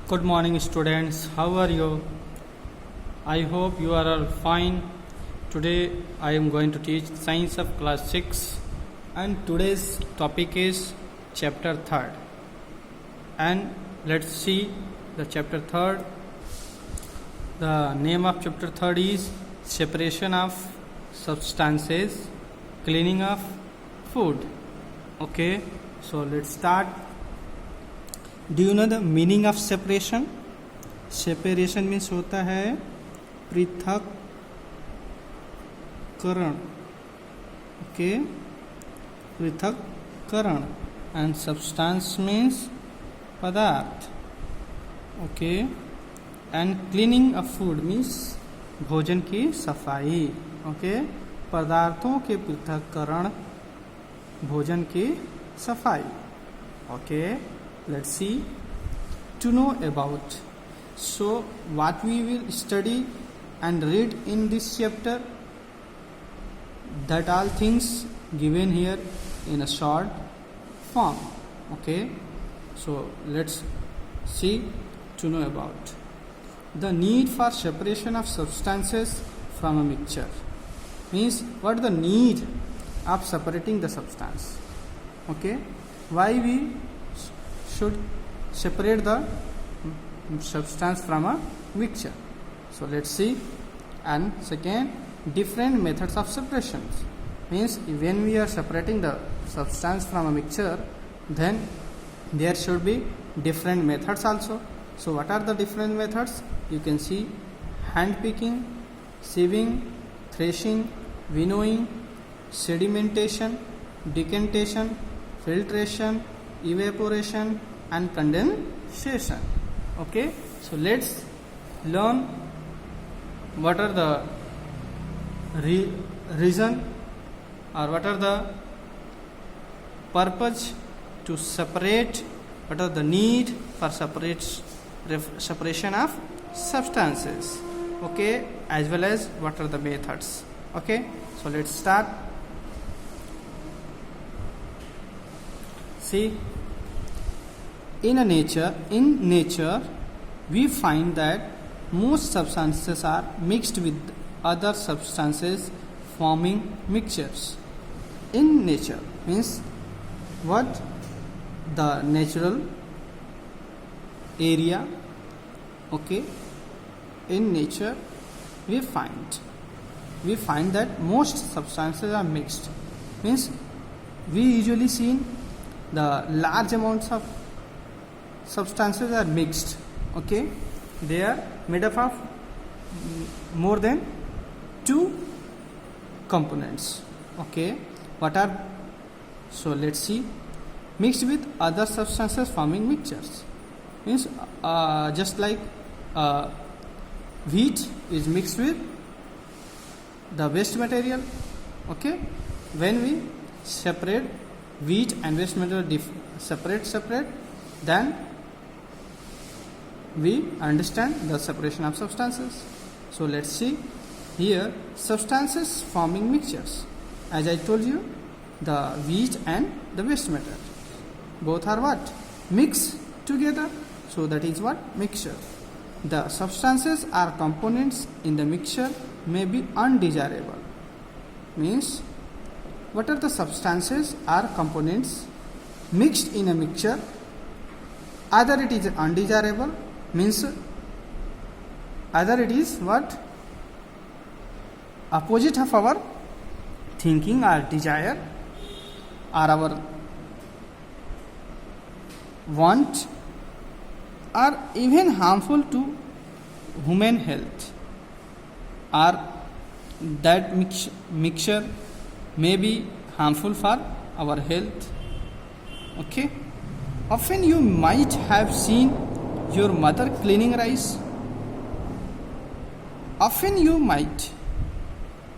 Good morning, students. How are you? I hope you are all fine. Today I am going to teach science of class 6, and today's topic is chapter 3rd. And let's see the chapter 3rd. The name of chapter 3rd is separation of substances, cleaning of food. Okay, so let's start. Do you know the meaning of separation? Separation means होता है पृथक्करण. Okay, पृथक्करण. And substance means पदार्थ. Okay, and cleaning of food means भोजन की सफाई. Okay, पदार्थों के पृथक्करण, भोजन की सफाई. Okay, let's see to know about. So what we will study and read in this chapter, that all things given here in a short form. Okay, so let's see to know about the need for separation of substances from a mixture. Means what the need of separating the substance. Okay, why we should separate the substance from a mixture. So let's see. And second, different methods of separation. Means when we are separating the substance from a mixture, then there should be different methods also. So what are the different methods? You can see hand picking, sieving, threshing, winnowing, sedimentation, decantation, filtration, evaporation and condensation. Okay, so let's learn what are the reason or what are the purpose to separate, what are the need for separation of substances. Okay, as well as what are the methods. Okay, so let's start. See, in nature we find that most substances are mixed with other substances forming mixtures. In nature means what? The natural area. Okay, in nature we find that most substances are mixed. Means we usually see the large amounts of substances are mixed. Okay, they are made up of more than 2 components. Okay, what are? So let's see. Mixed with other substances forming mixtures. Means just like wheat is mixed with the waste material. Okay, when we separate wheat and waste material separate, then we understand the separation of substances. So let's see here, substances forming mixtures. As I told you, the wheat and the waste material, both are what? Mixed together. So that is what? Mixture. The substances or components in the mixture may be undesirable. Means what are the substances or components mixed in a mixture? Either it is undesirable, means either it is what? Opposite of our thinking or desire or our want, or even harmful to human health, or that mixture may be harmful for our health. Okay, often you might have seen your mother cleaning rice.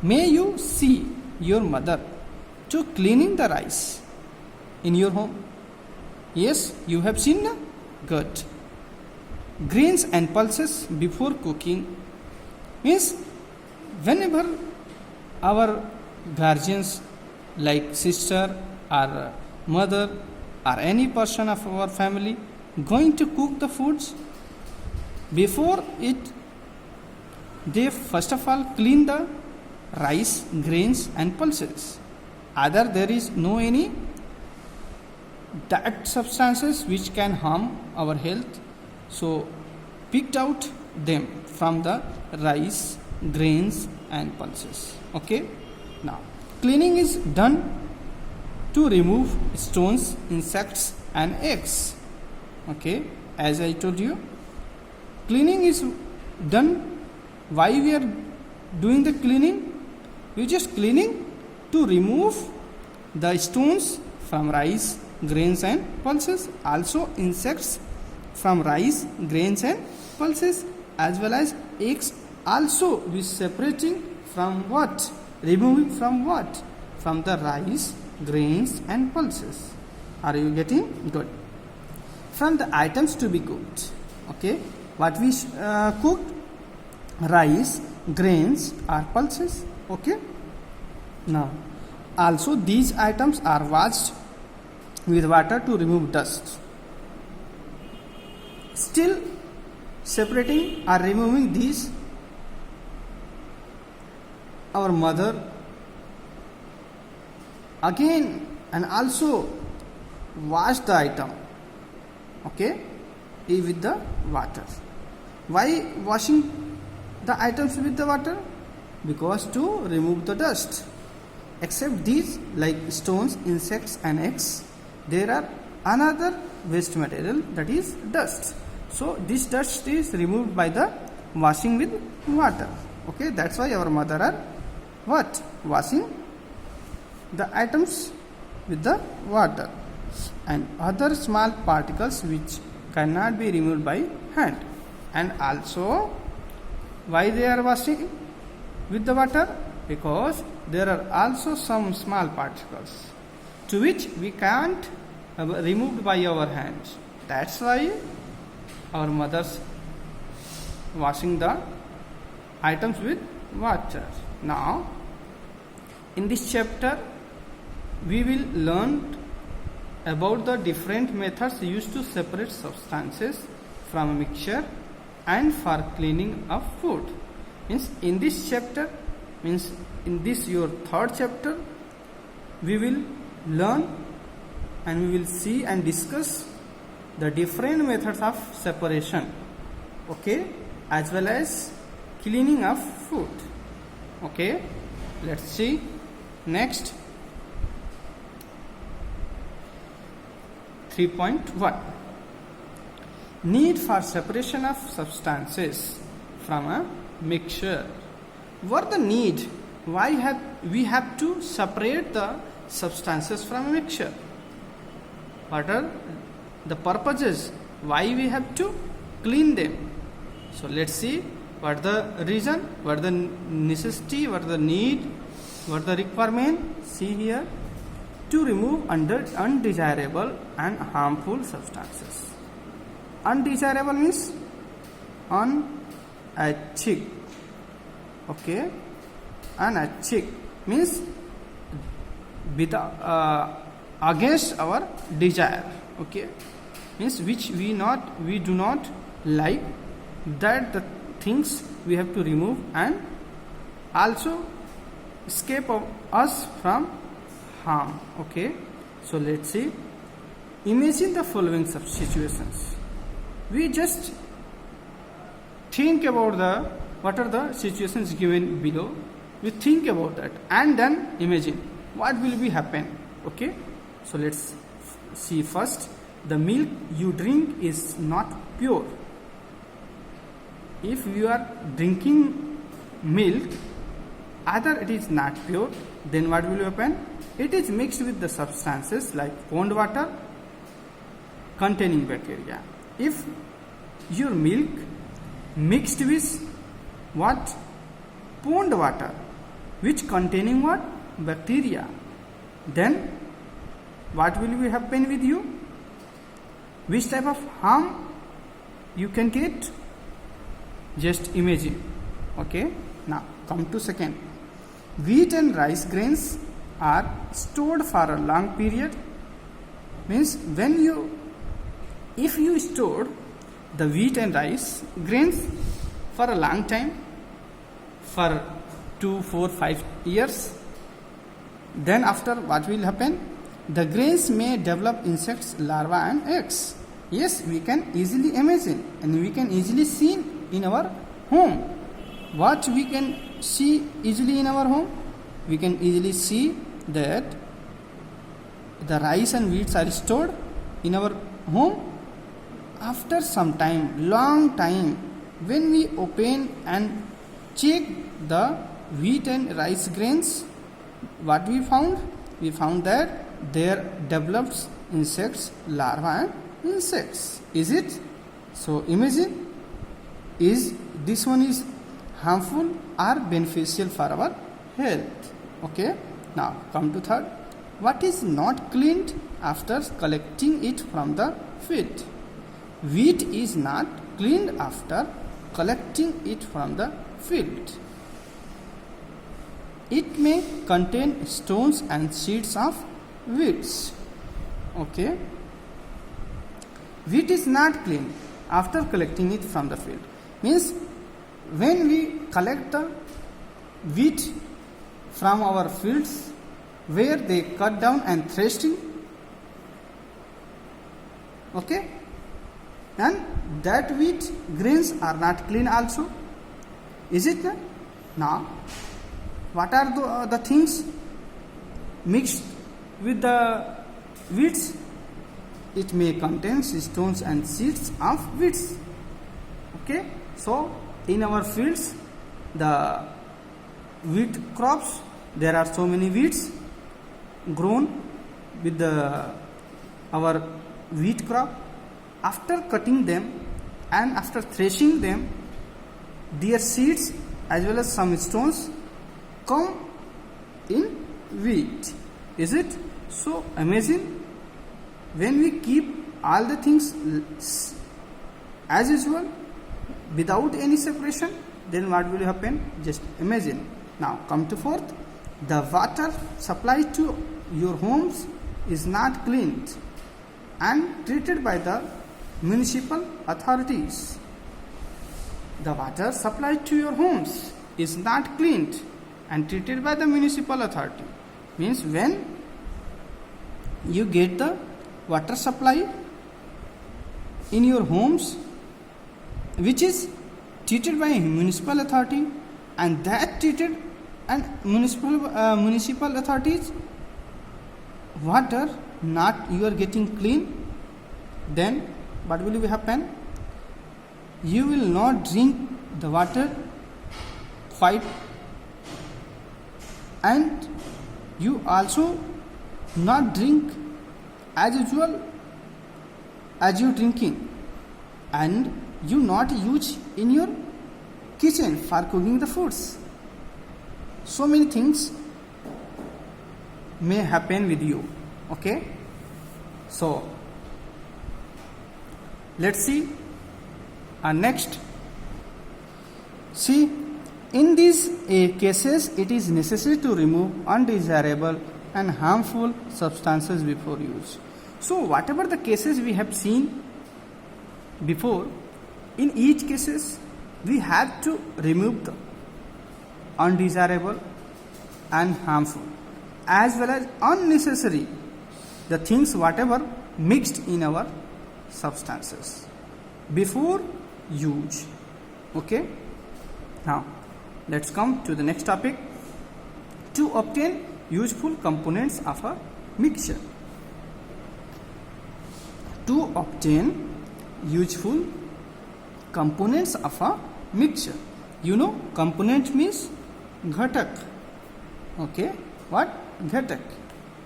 May you see your mother to cleaning the rice in your home. Yes, you have seen na? Good. Grains and pulses before cooking. Means whenever our guardians like sister or mother or any person of our family going to cook the foods, Before it, they first of all clean the rice, grains and pulses. Either there is no any that substances which can harm our health, so picked out them from the rice, grains and pulses. Okay, now cleaning is done to remove stones, insects and eggs. Okay, as I told you, cleaning is done. Why we are doing the cleaning? We just cleaning to remove the stones from rice, grains and pulses, also insects from rice, grains and pulses, as well as eggs also we separating from what? Removing from what? From the rice, grains and pulses. Are you getting? Good. From the items to be cooked. Okay, what we cooked? Rice, grains or pulses. Okay, now also these items are washed with water to remove dust. Still separating or removing these, our mother again and also wash the item, okay, with the water. Why washing the items with the water? Because to remove the dust. Except these, like stones, insects and eggs, there are another waste material, that is dust. So this dust is removed by the washing with water. Okay, that's why our mother are what? Washing the items with the water, and other small particles which cannot be removed by hand. And also, why they are washing with the water? Because there are also some small particles to which we can't removed by our hands. That's why our mothers washing the items with water. Now in this chapter we will learn about the different methods used to separate substances from a mixture and for cleaning of food. Means in this chapter, means in this your third chapter, we will learn and we will see and discuss the different methods of separation, okay, as well as cleaning of food. Okay, let's see next. 3.1 Need for separation of substances from a mixture. What the need? Why we have to separate the substances from a mixture? What are the purposes? Why we have to clean them? So let's see what the reason, what the necessity, what the need, what the requirement. See here. To remove undesirable and harmful substances. Undesirable means unethic. Okay, unethic means against our desire. Okay, means which we do not like, that the things we have to remove and also escape of us from harm. Okay, so let's see. Imagine the following situations. We just think about what are the situations given below. We think about that and then imagine what will be happen. Okay, so let's see first. The milk you drink is not pure. If you are drinking milk, either it is not pure, then what will happen? It is mixed with the substances like pond water containing bacteria. If your milk mixed with what? Pond water which containing what? Bacteria, then what will be happen with you? Which type of harm you can get? Just imagine. Okay, now come to second. Wheat and rice grains are stored for a long period. Means if you stored the wheat and rice grains for a long time, for 2, 4, 5 years. Then after, what will happen? The grains may develop insects, larvae and eggs. Yes, we can easily imagine and we can easily see in our home. What we can see easily in our home? We can easily see that the rice and wheats are stored in our home. After some time, long time, when we open and check the wheat and rice grains, what we found? We found that there develops insects, larvae and insects. Is it? So imagine, is this one is harmful or beneficial for our health? Okay. Now come to third. What is not cleaned after collecting it from the field? Wheat is not cleaned after collecting it from the field. It may contain stones and seeds of weeds. Okay. Wheat is not cleaned after collecting it from the field. Means when we collect the wheat from our fields, where they cut down and threshing, okay, and that wheat grains are not clean also. Is it? Now, what are the things mixed with the wheats? It may contain stones and seeds of weeds. Okay, so in our fields, the wheat crops, there are so many weeds grown with our wheat crop. After cutting them and after threshing them, their seeds as well as some stones come in wheat. Is it? So imagine, when we keep all the things as usual without any separation, then what will happen? Just imagine. Now come to fourth. The water supplied to your homes is not cleaned and treated by the municipal authorities. The water supplied to your homes is not cleaned and treated by the municipal authority. Means when you get the water supply in your homes, which is treated by a municipal authority, and that treated and municipal authorities water not you are getting clean, then what will happen? You will not drink the water quite, and you also not drink as usual as you drinking, and you not use in your kitchen for cooking the foods. So many things may happen with you. Okay, so let's see next. See, in these cases it is necessary to remove undesirable and harmful substances before use. So whatever the cases we have seen before, in each cases we have to remove the undesirable and harmful as well as unnecessary, the things whatever mixed in our substances before use. Okay, now let's come to the next topic. To obtain useful components of a mixture. To obtain useful components of a mixture. You know, component means ghatak. Okay, what? Ghatak.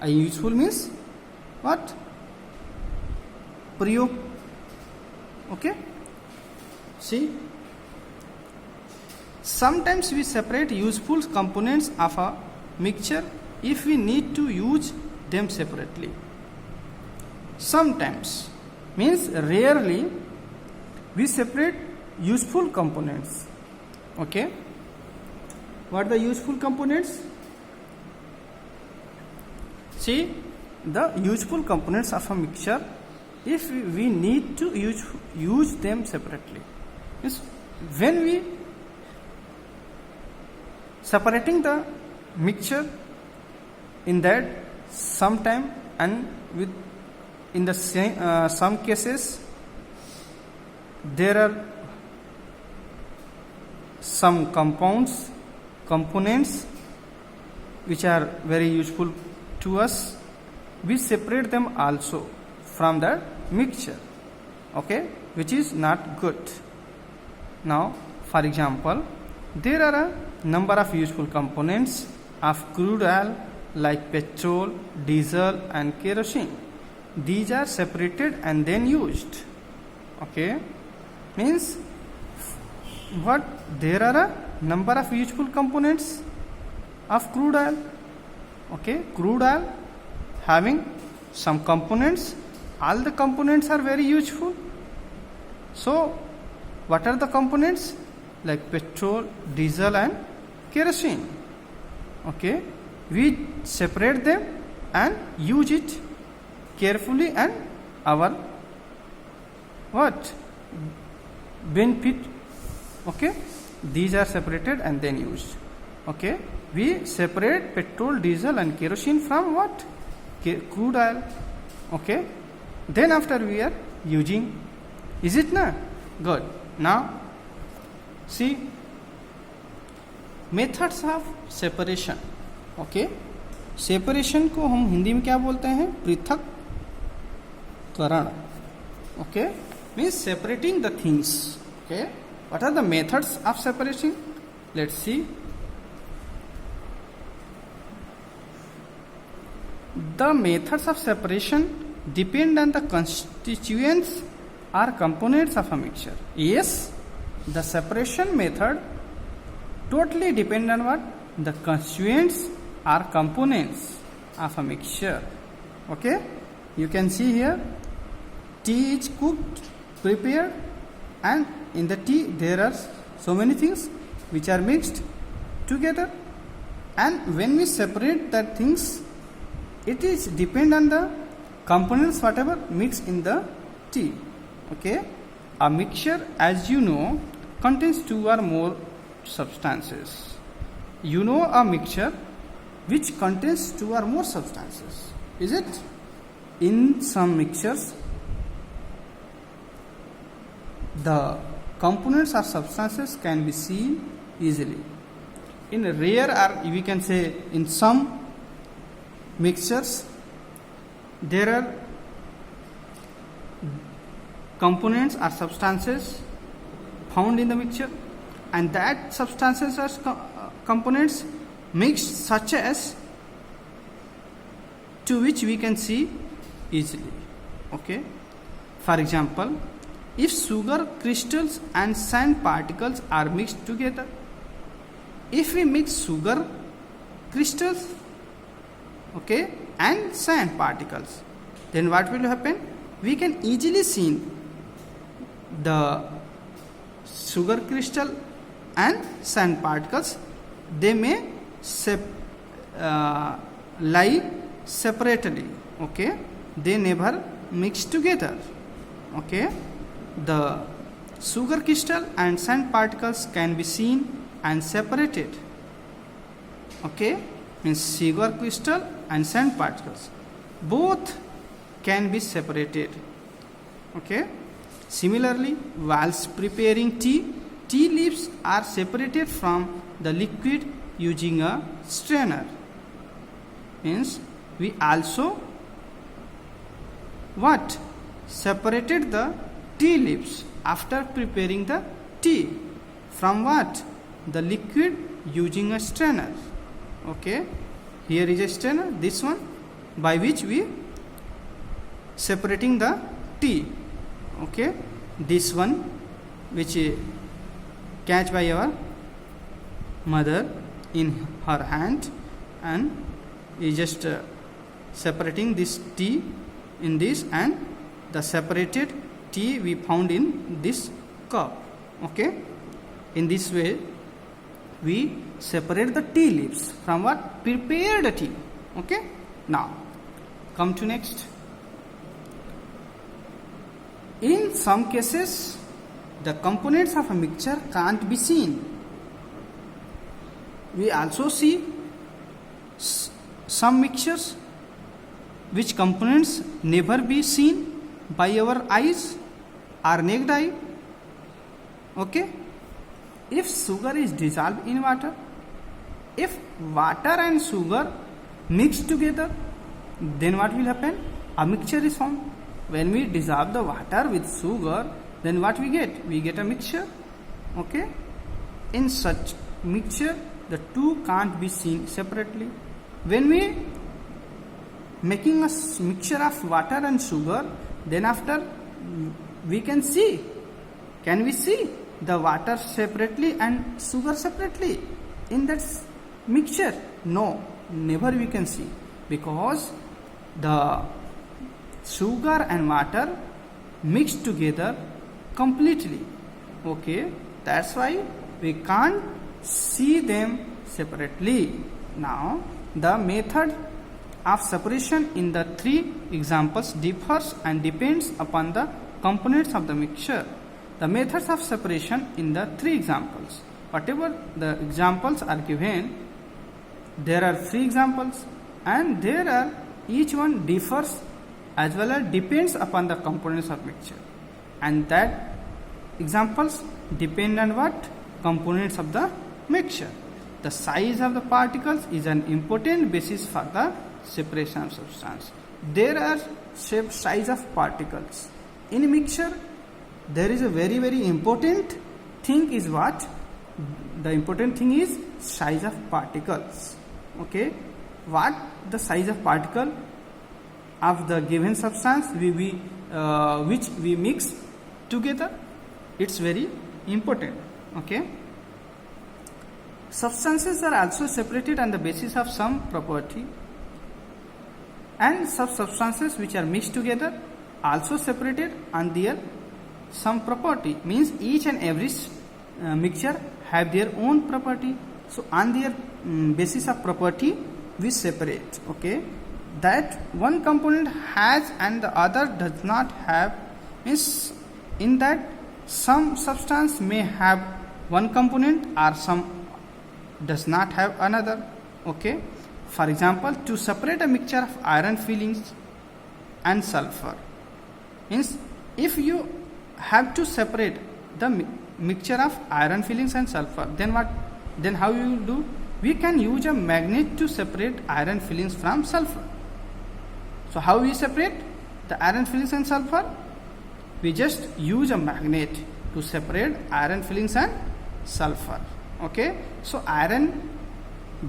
A useful means what? Prayog. Okay, see, sometimes we separate useful components of a mixture if we need to use them separately. Sometimes means rarely we separate useful components. Okay, what are the useful components? See, the useful components of a mixture if we need to use them separately. Means when we separating the mixture, in that sometime and with in the same, some cases there are some components which are very useful to us. We separate them also from the mixture, okay, which is not good. Now, for example, there are a number of useful components of crude oil like petrol, diesel and kerosene. These are separated and then used, okay. Means what? There are a number of useful components of crude oil, okay. Crude oil having some components, all the components are very useful. So what are the components? Like petrol, diesel and kerosene, okay. We separate them and use it carefully and our what? Benefit, okay. These are separated and then used, okay. We separate petrol, diesel and kerosene from what? Crude oil, okay. Then after we are using, is it not good? Now see methods of separation, okay. Separation को हम हिंदी में क्या बोलते हैं? पृथक्करण, okay. Means separating the things, okay. What are the methods of separation? Let's see. The methods of separation depend on the constituents or components of a mixture. Yes, the separation method totally depend on what? The constituents or components of a mixture, okay. You can see here tea is cooked, prepared, and in the tea there are so many things which are mixed together, and when we separate that things, it is depend on the components whatever mixed in the tea, okay. A mixture, as you know, contains two or more substances. You know a mixture which contains two or more substances, is it? In some mixtures the components or substances can be seen easily. In rare, or we can say in some mixtures, there are components or substances found in the mixture, and that substances or components mixed such as to which we can see easily, okay. For example, if sugar crystals and sand particles are mixed together, if we mix sugar crystals, okay, and sand particles, then what will happen? We can easily see the sugar crystal and sand particles, they may lie separately, okay. They never mix together, okay. The sugar crystal and sand particles can be seen and separated, okay. Means sugar crystal and sand particles both can be separated, okay. Similarly, whilst preparing tea, tea leaves are separated from the liquid using a strainer. Means we also what? Separated the tea leaves after preparing the tea from what? The liquid using a strainer, okay. Here is a strainer, this one, by which we separating the tea, okay. This one which catch by our mother in her hand, and is just separating this tea in this, and the separated tea we found in this cup, okay. In this way we separate the tea leaves from what? Prepared tea, okay. Now come to next. In some cases, the components of a mixture can't be seen. We also see some mixtures which components never be seen by our eyes or naked eye. Okay, if sugar is dissolved in water, if water and sugar mix together, then what will happen? A mixture is formed. When we dissolve the water with sugar, then what we get? We get a mixture. Okay, in such mixture, the two can't be seen separately. When we making a mixture of water and sugar, then after we can see. Can we see the water separately and sugar separately in that mixture? No, never we can see, because the sugar and water mixed together completely. Okay, that's why we can't see them separately. Now, the method of separation in the three examples differs and depends upon the components of the mixture. The methods of separation in the three examples. Whatever the examples are given, there are three examples, and there are each one differs as well as depends upon the components of mixture, and that examples depend on what? Components of the mixture. The size of the particles is an important basis for the separation of substance. There are size of particles in mixture. There is a very important thing is what? The important thing is size of particles. Okay, what the size of particle of the given substance which we mix together, it's very important. Okay, substances are also separated on the basis of some property, and some substances which are mixed together also separated on their some property. Means each and every mixture have their own property, so on their basis of property we separate. Okay, that one component has and the other does not have, means in that some substance may have one component or some does not have another. Okay, for example, to separate a mixture of iron filings and sulfur, means if you have to separate the mixture of iron filings and sulfur, then what? Then how you will do? We can use a magnet to separate iron filings from sulfur. So how we separate the iron filings and sulfur? We just use a magnet to separate iron filings and sulfur. Okay, so iron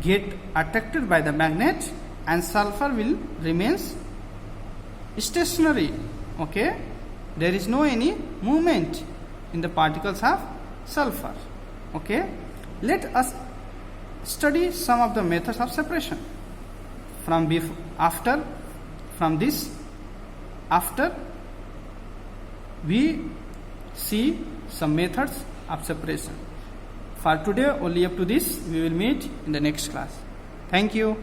get attracted by the magnet and sulfur will remains stationary. Okay, there is no any movement in the particles of sulfur. Okay, let us study some of the methods of separation from after we see some methods of separation. For today only up to this. We will meet in the next class. Thank you.